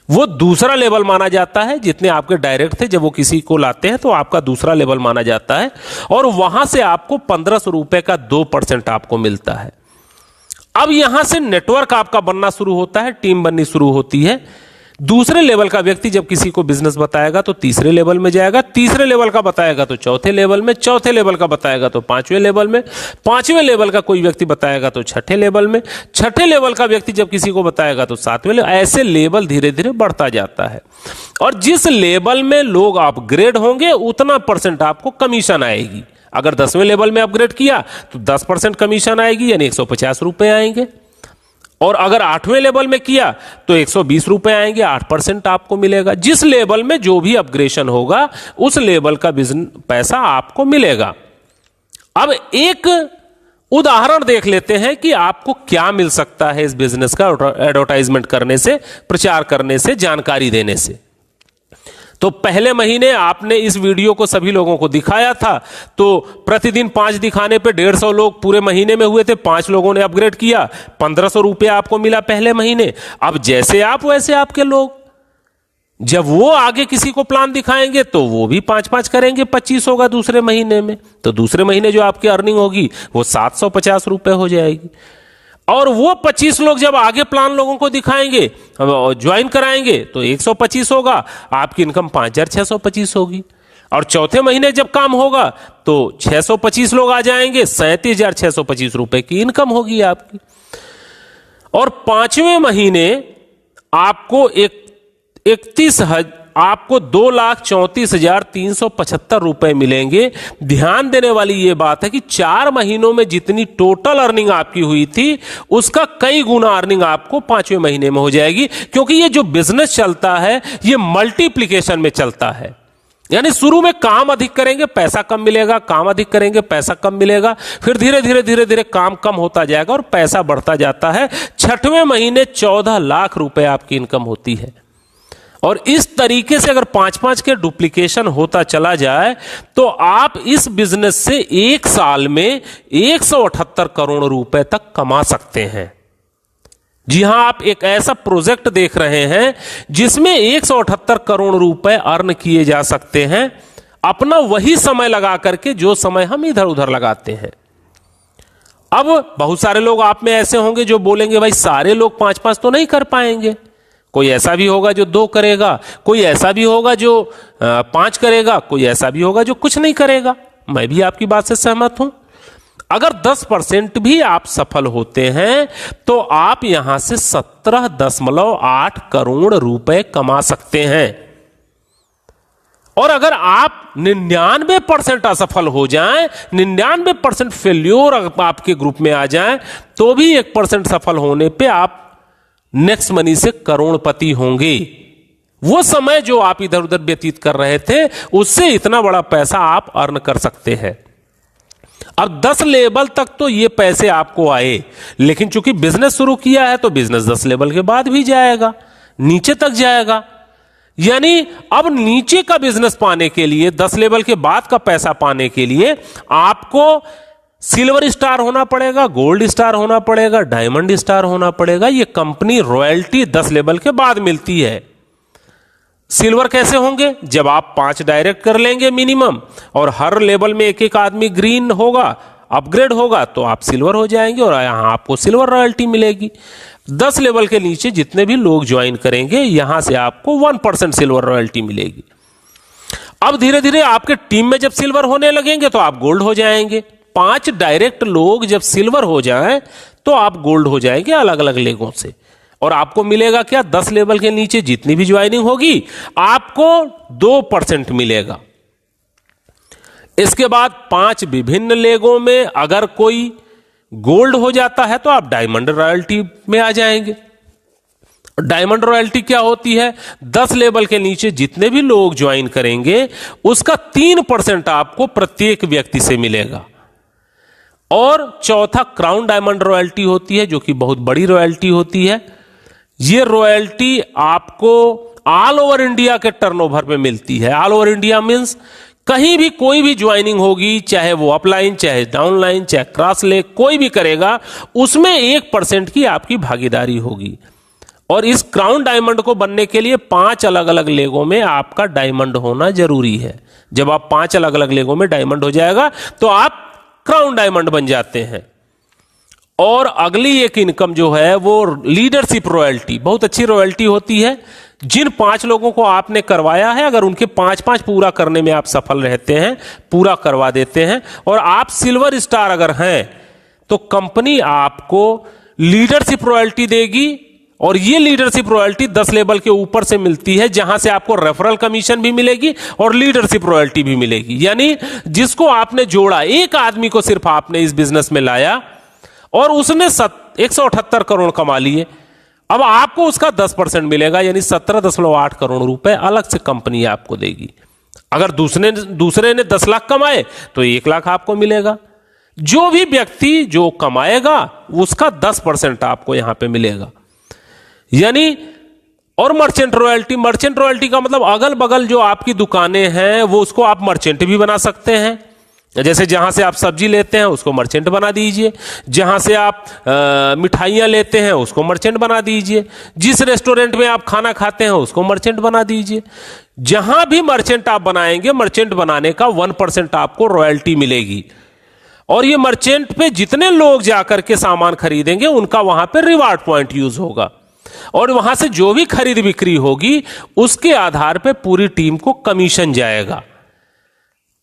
वो दूसरा लेवल माना जाता है। जितने आपके डायरेक्ट थे, जब वो किसी को लाते हैं तो आपका दूसरा लेवल माना जाता है, और वहां से आपको 1500 रुपए का 2% आपको मिलता है। अब यहां से नेटवर्क आपका बनना शुरू होता है, टीम बननी शुरू होती है। दूसरे लेवल का व्यक्ति जब किसी को बिजनेस बताएगा तो तीसरे लेवल में जाएगा, तीसरे लेवल का बताएगा तो चौथे लेवल में, चौथे लेवल का बताएगा तो पांचवें लेवल में, पांचवें लेवल का कोई व्यक्ति बताएगा तो छठे लेवल में, छठे लेवल का व्यक्ति जब किसी को बताएगा तो सातवें लेवल। ऐसे लेवल धीरे धीरे बढ़ता जाता है और जिस लेवल में लोग अपग्रेड होंगे उतना परसेंट आपको कमीशन आएगी। अगर 10वें लेवल में अपग्रेड किया तो 10% कमीशन आएगी, यानी 150 रुपए आएंगे। और अगर 8वें लेवल में किया तो 120 रुपए आएंगे, 8% आपको मिलेगा। जिस लेवल में जो भी अपग्रेडेशन होगा उस लेवल का बिजनेस पैसा आपको मिलेगा। अब एक उदाहरण देख लेते हैं कि आपको क्या मिल सकता है इस बिजनेस का एडवर्टाइजमेंट करने से, प्रचार करने से, जानकारी देने से। तो पहले महीने आपने इस वीडियो को सभी लोगों को दिखाया था, तो प्रतिदिन 5 दिखाने पे 150 लोग पूरे महीने में हुए थे। 5 लोगों ने अपग्रेड किया, 1500 रुपया आपको मिला पहले महीने। अब जैसे आप वैसे आपके लोग, जब वो आगे किसी को प्लान दिखाएंगे तो वो भी 5-5 करेंगे, 25 होगा दूसरे महीने में। तो दूसरे महीने जो आपकी अर्निंग होगी वो 750 रुपए हो जाएगी। और वो 25 लोग जब आगे प्लान लोगों को दिखाएंगे, ज्वाइन कराएंगे, तो 125 होगा, आपकी इनकम 5625 होगी। और चौथे महीने जब काम होगा तो 625 लोग आ जाएंगे, 37,625 रुपए की इनकम होगी आपकी। और 5वें महीने आपको 2,34,375 रुपए मिलेंगे। ध्यान देने वाली यह बात है कि 4 महीनों में जितनी टोटल अर्निंग आपकी हुई थी उसका कई गुना अर्निंग आपको 5वें महीने में हो जाएगी, क्योंकि ये जो बिजनेस चलता है ये मल्टीप्लिकेशन में चलता है। यानी शुरू में काम अधिक करेंगे पैसा कम मिलेगा, काम अधिक करेंगे पैसा कम मिलेगा, फिर धीरे धीरे काम कम होता जाएगा और पैसा बढ़ता जाता है। 6वें महीने 14 लाख रुपए आपकी इनकम होती है। और इस तरीके से अगर 5-5 के डुप्लीकेशन होता चला जाए तो आप इस बिजनेस से एक साल में 178 करोड़ रुपए तक कमा सकते हैं। जी हां, आप एक ऐसा प्रोजेक्ट देख रहे हैं जिसमें 178 करोड़ रुपए अर्न किए जा सकते हैं, अपना वही समय लगा करके जो समय हम इधर उधर लगाते हैं। अब बहुत सारे लोग आप में ऐसे होंगे जो बोलेंगे भाई सारे लोग 5-5 तो नहीं कर पाएंगे, कोई ऐसा भी होगा जो 2 करेगा, कोई ऐसा भी होगा जो 5 करेगा, कोई ऐसा भी होगा जो कुछ नहीं करेगा। मैं भी आपकी बात से सहमत हूं। अगर 10% भी आप सफल होते हैं तो आप यहां से 17.8 करोड़ रुपए कमा सकते हैं। और अगर आप 99% असफल हो जाएं, 99% फेल्योर आपके ग्रुप में आ जाएं, तो भी 1% सफल होने पे आप नेक्स्ट मनी से करोड़पति होंगे। वो समय जो आप इधर उधर व्यतीत कर रहे थे उससे इतना बड़ा पैसा आप अर्न कर सकते हैं। अब 10 लेवल तक तो ये पैसे आपको आए, लेकिन चूंकि बिजनेस शुरू किया है तो बिजनेस 10 लेवल के बाद भी जाएगा, नीचे तक जाएगा। यानी अब नीचे का बिजनेस पाने के लिए, 10 लेवल के बाद का पैसा पाने के लिए आपको सिल्वर स्टार होना पड़ेगा, गोल्ड स्टार होना पड़ेगा, डायमंड स्टार होना पड़ेगा। ये कंपनी रॉयल्टी 10 लेवल के बाद मिलती है। सिल्वर कैसे होंगे? जब आप 5 डायरेक्ट कर लेंगे मिनिमम और हर लेवल में एक आदमी ग्रीन होगा, अपग्रेड होगा, तो आप सिल्वर हो जाएंगे और यहां आपको सिल्वर रॉयल्टी मिलेगी। 10 लेवल के नीचे जितने भी लोग ज्वाइन करेंगे यहां से आपको 1% सिल्वर रॉयल्टी मिलेगी। अब धीरे धीरे आपके टीम में जब सिल्वर होने लगेंगे तो आप गोल्ड हो जाएंगे। 5 डायरेक्ट लोग जब सिल्वर हो जाएं तो आप गोल्ड हो जाएंगे अलग अलग लेगों से। और आपको मिलेगा क्या? 10 लेवल के नीचे जितनी भी ज्वाइनिंग होगी आपको 2% मिलेगा। इसके बाद 5 विभिन्न लेगों में अगर कोई गोल्ड हो जाता है तो आप डायमंड रॉयल्टी में आ जाएंगे। डायमंड रॉयल्टी क्या होती है? 10 लेवल के नीचे जितने भी लोग ज्वाइन करेंगे उसका 3% आपको प्रत्येक व्यक्ति से मिलेगा। और चौथा क्राउन डायमंड रॉयल्टी होती है, जो कि बहुत बड़ी रॉयल्टी होती है। यह रॉयल्टी आपको ऑल ओवर इंडिया के टर्नओवर पे मिलती है। ऑल ओवर इंडिया मींस कहीं भी कोई भी ज्वाइनिंग होगी, चाहे वो अपलाइन, चाहे डाउनलाइन, चाहे क्रॉस लेग, कोई भी करेगा उसमें 1% की आपकी भागीदारी होगी। और इस क्राउन डायमंड को बनने के लिए 5 अलग अलग लेगों में आपका डायमंड होना जरूरी है। जब आप 5 अलग अलग लेगों में डायमंड हो जाएगा तो आप क्राउन डायमंड बन जाते हैं। और अगली एक इनकम जो है वो लीडरशिप रॉयल्टी, बहुत अच्छी रॉयल्टी होती है। जिन 5 लोगों को आपने करवाया है, अगर उनके 5-5 पूरा करने में आप सफल रहते हैं, पूरा करवा देते हैं और आप सिल्वर स्टार अगर हैं, तो कंपनी आपको लीडरशिप रॉयल्टी देगी। और ये लीडरशिप रॉयल्टी 10 लेवल के ऊपर से मिलती है, जहां से आपको रेफरल कमीशन भी मिलेगी और लीडरशिप रॉयल्टी भी मिलेगी। यानी जिसको आपने जोड़ा, एक आदमी को सिर्फ आपने इस बिजनेस में लाया और उसने 178 करोड़ कमा लिए, अब आपको उसका 10% मिलेगा, यानी 17.8 करोड़ रुपए अलग से कंपनी आपको देगी। अगर दूसरे ने 10 लाख कमाए तो 1 लाख आपको मिलेगा। जो भी व्यक्ति जो कमाएगा उसका 10% आपको यहां पे मिलेगा। यानी और मर्चेंट रॉयल्टी का मतलब अगल बगल जो आपकी दुकानें हैं वो उसको आप मर्चेंट भी बना सकते हैं। जैसे जहां से आप सब्जी लेते हैं उसको मर्चेंट बना दीजिए, जहां से आप मिठाइयां लेते हैं उसको मर्चेंट बना दीजिए, जिस रेस्टोरेंट में आप खाना खाते हैं उसको मर्चेंट बना दीजिए। जहां भी मर्चेंट आप बनाएंगे, मर्चेंट बनाने का 1% आपको रॉयल्टी मिलेगी। और ये मर्चेंट पे जितने लोग जाकर के सामान खरीदेंगे उनका वहां पे रिवार्ड पॉइंट यूज होगा और वहां से जो भी खरीद बिक्री होगी उसके आधार पे पूरी टीम को कमीशन जाएगा।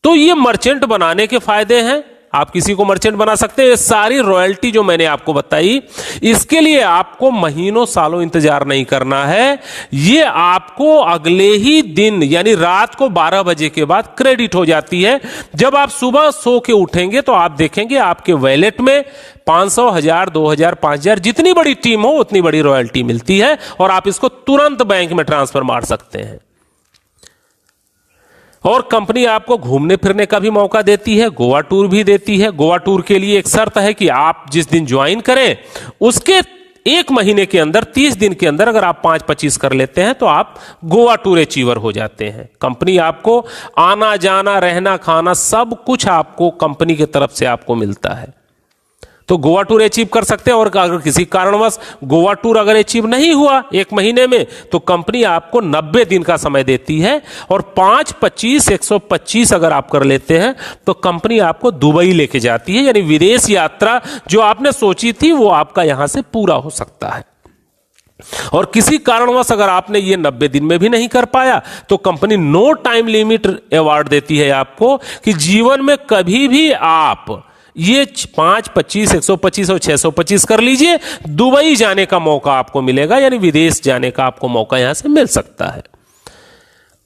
तो ये मर्चेंट बनाने के फायदे हैं। आप किसी को मर्चेंट बना सकते हैं। ये सारी रॉयल्टी जो मैंने आपको बताई, इसके लिए आपको महीनों सालों इंतजार नहीं करना है। ये आपको अगले ही दिन यानी रात को 12 बजे के बाद क्रेडिट हो जाती है। जब आप सुबह सो के उठेंगे तो आप देखेंगे आपके वॉलेट में 500, 1000, 2000, 5000 जितनी बड़ी टीम हो उतनी बड़ी रॉयल्टी मिलती है और आप इसको तुरंत बैंक में ट्रांसफर मार सकते हैं। और कंपनी आपको घूमने फिरने का भी मौका देती है, गोवा टूर भी देती है। गोवा टूर के लिए एक शर्त है कि आप जिस दिन ज्वाइन करें उसके 1 महीने के अंदर, 30 दिन के अंदर अगर आप 5-25 कर लेते हैं तो आप गोवा टूर अचीवर हो जाते हैं। कंपनी आपको आना जाना रहना खाना सब कुछ आपको कंपनी की तरफ से आपको मिलता है। तो गोवा टूर अचीव कर सकते हैं। और अगर किसी कारणवश गोवा टूर अगर अचीव नहीं हुआ 1 महीने में, तो कंपनी आपको 90 दिन का समय देती है और 5, 25, 125 अगर आप कर लेते हैं तो कंपनी आपको दुबई लेके जाती है। यानी विदेश यात्रा जो आपने सोची थी वो आपका यहां से पूरा हो सकता है। और किसी कारणवश अगर आपने ये 90 दिन में भी नहीं कर पाया तो company no time limit award देती है आपको कि जीवन में कभी भी आप ये 5, 25, 125 और 625 कर लीजिए, दुबई जाने का मौका आपको मिलेगा। यानी विदेश जाने का आपको मौका यहां से मिल सकता है।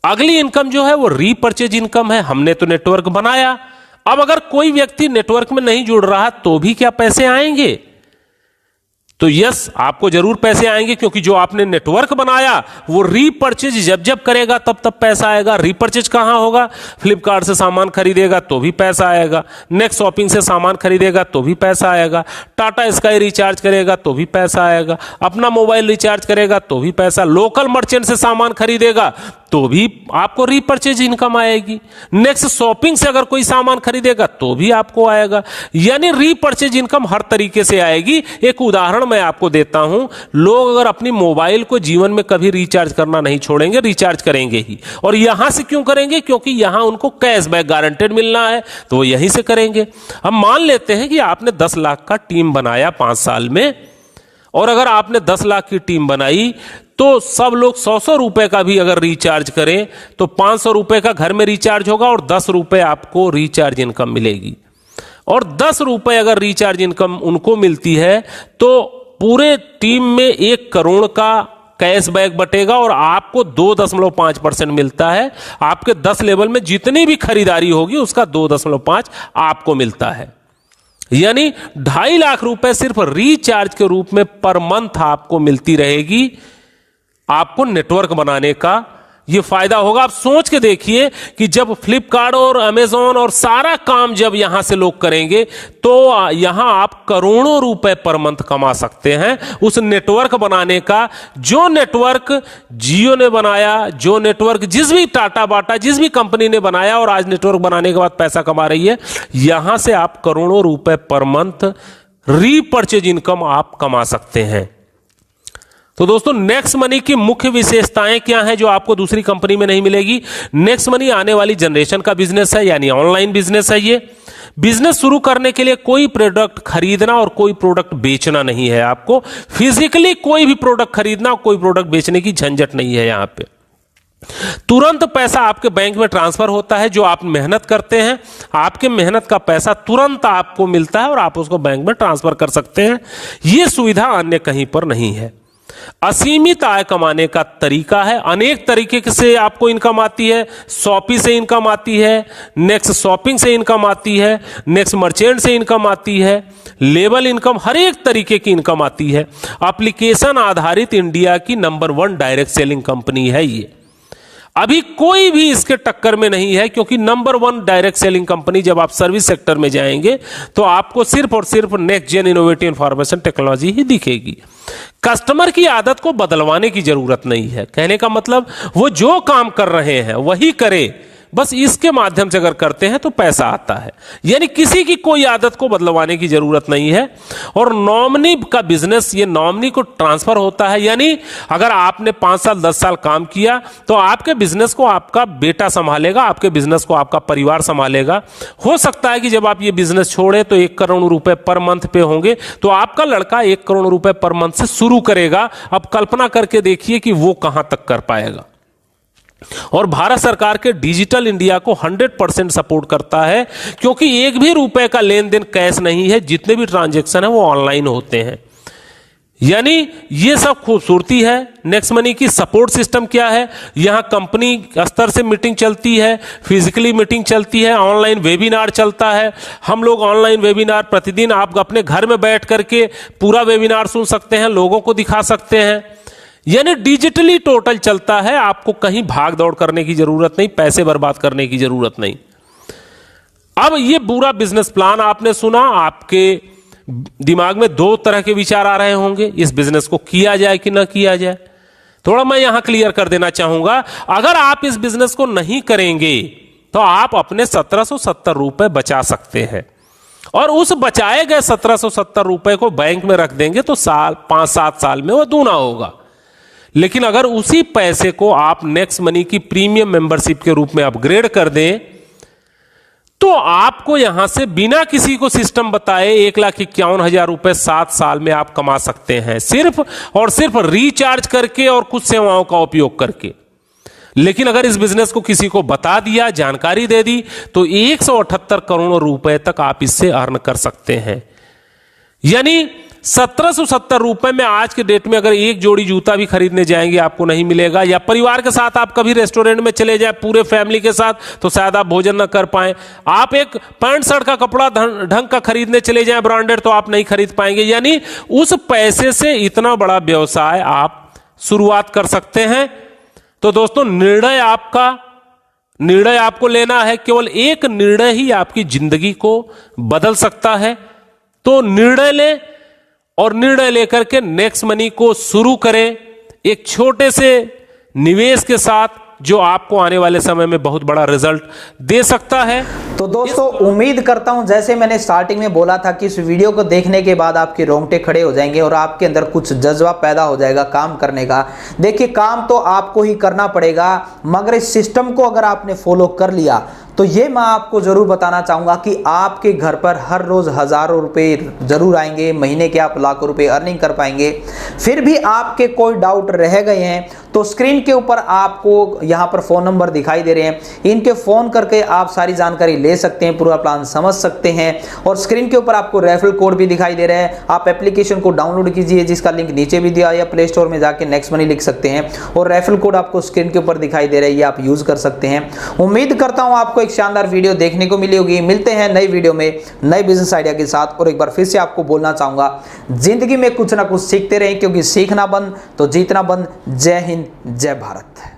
अगली इनकम जो है वो रीपर्चेज इनकम है। हमने तो नेटवर्क बनाया, अब अगर कोई व्यक्ति नेटवर्क में नहीं जुड़ रहा तो भी क्या पैसे आएंगे? तो यस, आपको जरूर पैसे आएंगे, क्योंकि जो आपने नेटवर्क बनाया वो रीपर्चेज जब जब करेगा तब तब पैसा आएगा। रीपर्चेज कहां होगा? फ्लिपकार्ट से सामान खरीदेगा तो भी पैसा आएगा, नेक्स्ट शॉपिंग से सामान खरीदेगा तो भी पैसा आएगा, टाटा स्काई रिचार्ज करेगा तो भी पैसा आएगा, अपना मोबाइल रिचार्ज करेगा तो भी पैसा, लोकल मर्चेंट से सामान खरीदेगा तो भी आपको रीपर्चेज इनकम आएगी, नेक्स्ट शॉपिंग से अगर कोई सामान खरीदेगा तो भी आपको आएगा। यानी रीपर्चेज इनकम हर तरीके से आएगी। एक उदाहरण मैं आपको देता हूं, लोग अगर अपनी मोबाइल को जीवन में कभी रिचार्ज करना नहीं छोड़ेंगे, रिचार्ज करेंगे ही। और यहां से क्यों करेंगे? क्योंकि यहां उनको कैशबैक गारंटेड मिलना है, तो वो यहीं से करेंगे। हम मान लेते हैं कि आपने 10 लाख का टीम बनाया 5 साल में, और अगर आपने 10 लाख की टीम बनाई तो सब लोग 100-100 रुपए का भी अगर रिचार्ज करें तो 500 रुपए का घर में रिचार्ज होगा और 10 रुपए आपको रिचार्ज इनकम मिलेगी। और 10 रुपए अगर रिचार्ज इनकम उनको मिलती है तो पूरे टीम में 1 करोड़ का कैशबैक बटेगा और आपको 2.5% मिलता है। आपके 10 लेवल में जितनी भी खरीदारी होगी उसका 2.5 आपको मिलता है। यानी 2.5 लाख रुपए सिर्फ रिचार्ज के रूप में पर मंथ आपको मिलती रहेगी। आपको नेटवर्क बनाने का ये फायदा होगा। आप सोच के देखिए कि जब फ्लिपकार्ट और अमेजॉन और सारा काम जब यहां से लोग करेंगे तो यहां आप करोड़ों रुपए पर मंथ कमा सकते हैं उस नेटवर्क बनाने का। जो नेटवर्क जियो ने बनाया, जो नेटवर्क जिस भी टाटा बाटा जिस भी कंपनी ने बनाया और आज नेटवर्क बनाने के बाद पैसा कमा रही है, यहां से आप करोड़ों रुपए पर मंथ रीपर्चेज इनकम आप कमा सकते हैं। तो दोस्तों नेक्स्ट मनी की मुख्य विशेषताएं क्या हैं जो आपको दूसरी कंपनी में नहीं मिलेगी? नेक्स्ट मनी आने वाली जनरेशन का बिजनेस है, यानी ऑनलाइन बिजनेस है। ये बिजनेस शुरू करने के लिए कोई प्रोडक्ट खरीदना और कोई प्रोडक्ट बेचना नहीं है। आपको फिजिकली कोई भी प्रोडक्ट खरीदना और कोई प्रोडक्ट बेचने की झंझट नहीं है। यहां पे तुरंत पैसा आपके बैंक में ट्रांसफर होता है। जो आप मेहनत करते हैं, आपके मेहनत का पैसा तुरंत आपको मिलता है और आप उसको बैंक में ट्रांसफर कर सकते हैं। यह सुविधा अन्य कहीं पर नहीं है। असीमित आय कमाने का तरीका है। अनेक तरीके से आपको इनकम आती है। शॉपी से इनकम आती है, नेक्स्ट शॉपिंग से इनकम आती है, नेक्स्ट मर्चेंट से इनकम आती है, लेबल इनकम, हर एक तरीके की इनकम आती है। एप्लीकेशन आधारित इंडिया की नंबर 1 डायरेक्ट सेलिंग कंपनी है ये। अभी कोई भी इसके टक्कर में नहीं है, क्योंकि नंबर 1 डायरेक्ट सेलिंग कंपनी जब आप सर्विस सेक्टर में जाएंगे तो आपको सिर्फ और सिर्फ next gen innovative information technology ही दिखेगी। कस्टमर की आदत को बदलवाने की जरूरत नहीं है। कहने का मतलब वो जो काम कर रहे हैं वही करे, बस इसके माध्यम से अगर करते हैं तो पैसा आता है। यानी किसी की कोई आदत को बदलवाने की जरूरत नहीं है। और नॉमिनी का बिजनेस, ये नॉमिनी को ट्रांसफर होता है। यानी अगर आपने 5 साल 10 साल काम किया तो आपके बिजनेस को आपका बेटा संभालेगा, आपके बिजनेस को आपका परिवार संभालेगा। हो सकता है कि जब आप ये बिजनेस छोड़े तो 1 करोड़ रुपए पर मंथ पे होंगे, तो आपका लड़का 1 करोड़ रुपए पर मंथ से शुरू करेगा। अब कल्पना करके देखिए कि वो कहां तक कर पाएगा। और भारत सरकार के डिजिटल इंडिया को 100% सपोर्ट करता है, क्योंकि 1 भी रुपए का लेन देन कैश नहीं है। जितने भी ट्रांजैक्शन है वो ऑनलाइन होते हैं। यानी ये सब खूबसूरती है नेक्स्ट मनी की। सपोर्ट सिस्टम क्या है? यहां कंपनी स्तर से मीटिंग चलती है, फिजिकली मीटिंग चलती है, ऑनलाइन वेबिनार चलता है। हम लोग ऑनलाइन वेबिनार प्रतिदिन आप अपने घर में बैठ करके पूरा वेबिनार सुन सकते हैं, लोगों को दिखा सकते हैं। यानी डिजिटली टोटल चलता है। आपको कहीं भाग दौड़ करने की जरूरत नहीं, पैसे बर्बाद करने की जरूरत नहीं। अब ये पूरा बिजनेस प्लान आपने सुना, आपके दिमाग में 2 तरह के विचार आ रहे होंगे, इस बिजनेस को किया जाए कि ना किया जाए। थोड़ा मैं यहां क्लियर कर देना चाहूंगा, अगर आप इस बिजनेस को नहीं करेंगे तो आप अपने 1770 रुपए बचा सकते हैं, और उस बचाए गए 1770 रुपए को बैंक में रख देंगे तो 5-7 साल में वो दूना होगा। लेकिन अगर उसी पैसे को आप नेक्स्ट मनी की प्रीमियम मेंबरशिप के रूप में अपग्रेड कर दें तो आपको यहां से बिना किसी को सिस्टम बताए 1,51,000 रुपए 7 साल में आप कमा सकते हैं, सिर्फ और सिर्फ रिचार्ज करके और कुछ सेवाओं का उपयोग करके। लेकिन अगर इस बिजनेस को किसी को बता दिया, जानकारी दे दी, तो 178 करोड़ रुपए तक आप इससे अर्न कर सकते हैं। यानी 1770 रुपए में आज के डेट में अगर एक जोड़ी जूता भी खरीदने जाएंगे आपको नहीं मिलेगा। या परिवार के साथ आप कभी रेस्टोरेंट में चले जाए पूरे फैमिली के साथ, तो शायद आप भोजन ना कर पाए। आप एक पैंट शर्ट का कपड़ा ढंग का खरीदने चले जाए ब्रांडेड, तो आप नहीं खरीद पाएंगे। यानी उस पैसे से इतना बड़ा व्यवसाय आप शुरुआत कर सकते हैं। तो दोस्तों निर्णय आपको लेना है। केवल एक निर्णय ही आपकी जिंदगी को बदल सकता है। तो निर्णय लें और निर्णय लेकर के नेक्स्ट मनी को शुरू करें, एक छोटे से निवेश के साथ, जो आपको आने वाले समय में बहुत बड़ा रिजल्ट दे सकता है। तो दोस्तों उम्मीद करता हूं, जैसे मैंने स्टार्टिंग में बोला था कि इस वीडियो को देखने के बाद आपके रोंगटे खड़े हो जाएंगे और आपके अंदर कुछ जज्बा पैदा हो जाएगा काम करने का। देखिए, काम तो आपको ही करना पड़ेगा, मगर इस सिस्टम को अगर आपने फॉलो कर लिया तो ये मैं आपको जरूर बताना चाहूंगा कि आपके घर पर हर रोज हजारों रुपए जरूर आएंगे, महीने के आप लाखों रुपए अर्निंग कर पाएंगे। फिर भी आपके कोई डाउट रह गए हैं तो स्क्रीन के ऊपर आपको यहाँ पर फोन नंबर दिखाई दे रहे हैं, इनके फोन करके आप सारी जानकारी ले सकते हैं, पूरा प्लान समझ सकते हैं। और स्क्रीन के ऊपर आपको रेफरल कोड भी दिखाई दे रहा है। आप एप्लीकेशन को डाउनलोड कीजिए, जिसका लिंक नीचे भी दिया, या प्ले स्टोर में जाके नेक्स्ट मनी लिख सकते हैं और रेफरल कोड आपको स्क्रीन के ऊपर दिखाई दे रहा है, ये आप यूज कर सकते हैं। उम्मीद करता हूं आपको एक शानदार वीडियो देखने को मिली होगी। मिलते हैं नई वीडियो में नए बिजनेस आइडिया के साथ। और एक बार फिर से आपको बोलना चाहूंगा, जिंदगी में कुछ ना कुछ सीखते रहें, क्योंकि सीखना बंद तो जीतना बंद। जय हिंद, जय भारत।